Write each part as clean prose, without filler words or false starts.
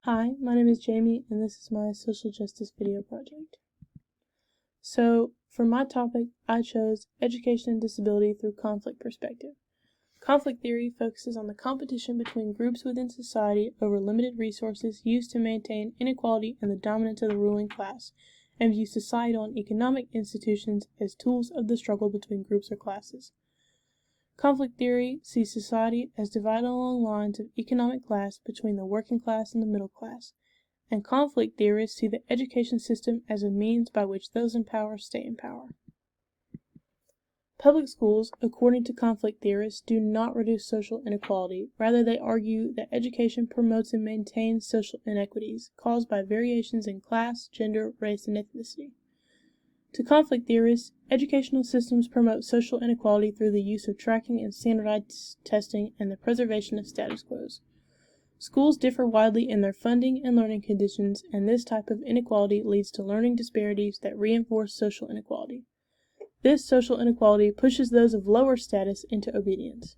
Hi, my name is Jamie, and this is my social justice video project. So, for my topic, I chose Education and Disability through Conflict Perspective. Conflict theory focuses on the competition between groups within society over limited resources used to maintain inequality and the dominance of the ruling class, and views societal and economic institutions as tools of the struggle between groups or classes. Conflict theory sees society as divided along lines of economic class between the working class and the middle class, and conflict theorists see the education system as a means by which those in power stay in power. Public schools, according to conflict theorists, do not reduce social inequality. Rather, they argue that education promotes and maintains social inequities caused by variations in class, gender, race, and ethnicity. To conflict theorists, educational systems promote social inequality through the use of tracking and standardized testing and the preservation of status quos. Schools differ widely in their funding and learning conditions, and this type of inequality leads to learning disparities that reinforce social inequality. This social inequality pushes those of lower status into obedience.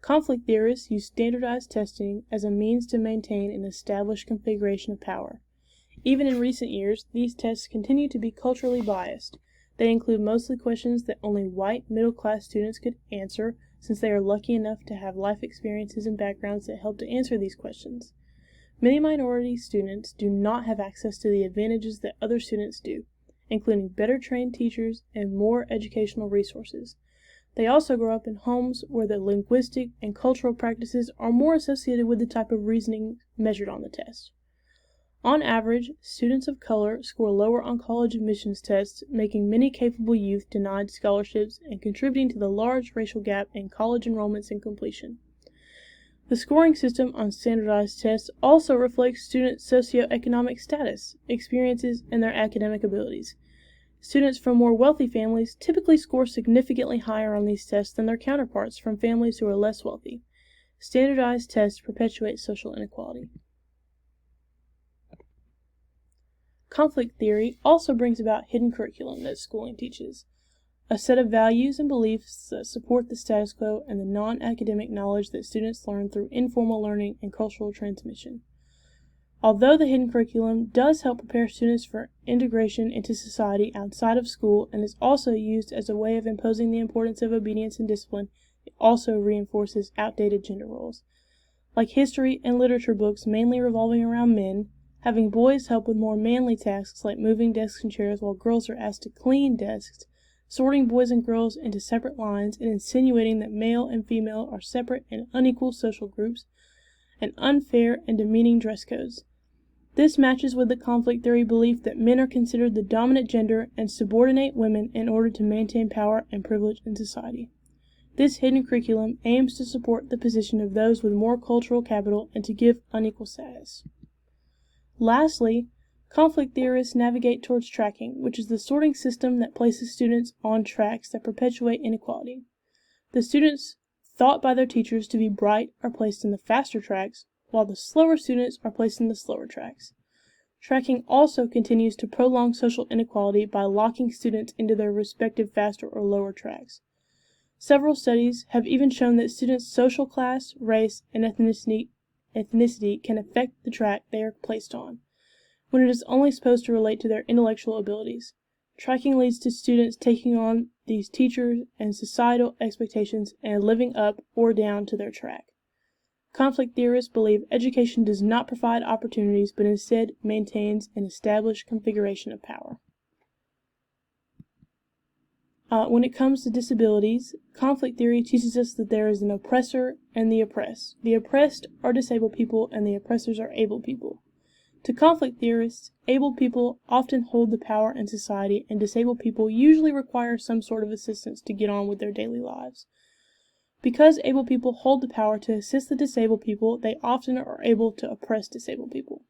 Conflict theorists use standardized testing as a means to maintain an established configuration of power. Even in recent years, these tests continue to be culturally biased. They include mostly questions that only white, middle-class students could answer, since they are lucky enough to have life experiences and backgrounds that help to answer these questions. Many minority students do not have access to the advantages that other students do, including better trained teachers and more educational resources. They also grow up in homes where the linguistic and cultural practices are more associated with the type of reasoning measured on the test. On average, students of color score lower on college admissions tests, making many capable youth denied scholarships and contributing to the large racial gap in college enrollments and completion. The scoring system on standardized tests also reflects students' socioeconomic status, experiences, and their academic abilities. Students from more wealthy families typically score significantly higher on these tests than their counterparts from families who are less wealthy. Standardized tests perpetuate social inequality. Conflict theory also brings about hidden curriculum that schooling teaches, a set of values and beliefs that support the status quo and the non-academic knowledge that students learn through informal learning and cultural transmission. Although the hidden curriculum does help prepare students for integration into society outside of school and is also used as a way of imposing the importance of obedience and discipline, it also reinforces outdated gender roles. Like history and literature books mainly revolving around men, having boys help with more manly tasks like moving desks and chairs while girls are asked to clean desks, sorting boys and girls into separate lines, and insinuating that male and female are separate and unequal social groups, and unfair and demeaning dress codes. This matches with the conflict theory belief that men are considered the dominant gender and subordinate women in order to maintain power and privilege in society. This hidden curriculum aims to support the position of those with more cultural capital and to give unequal status. Lastly, conflict theorists navigate towards tracking, which is the sorting system that places students on tracks that perpetuate inequality. The students thought by their teachers to be bright are placed in the faster tracks, while the slower students are placed in the slower tracks. Tracking also continues to prolong social inequality by locking students into their respective faster or lower tracks. Several studies have even shown that students' social class, race, and ethnicity can affect the track they are placed on, when it is only supposed to relate to their intellectual abilities. Tracking leads to students taking on these teachers and societal expectations and living up or down to their track. Conflict theorists believe education does not provide opportunities, but instead maintains an established configuration of power. When it comes to disabilities, conflict theory teaches us that there is an oppressor and the oppressed. The oppressed are disabled people and the oppressors are able people. To conflict theorists, able people often hold the power in society, and disabled people usually require some sort of assistance to get on with their daily lives. Because able people hold the power to assist the disabled people, they often are able to oppress disabled people.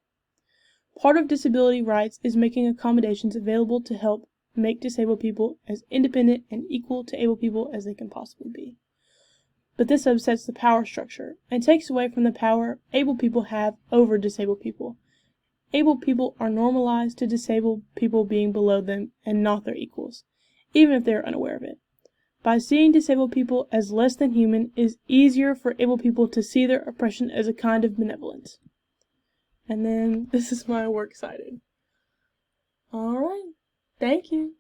Part of disability rights is making accommodations available to help make disabled people as independent and equal to able people as they can possibly be. But this upsets the power structure and takes away from the power able people have over disabled people. Able people are normalized to disabled people being below them and not their equals, even if they are unaware of it. By seeing disabled people as less than human, it is easier for able people to see their oppression as a kind of benevolence. and then this is my works cited. All right. Thank you.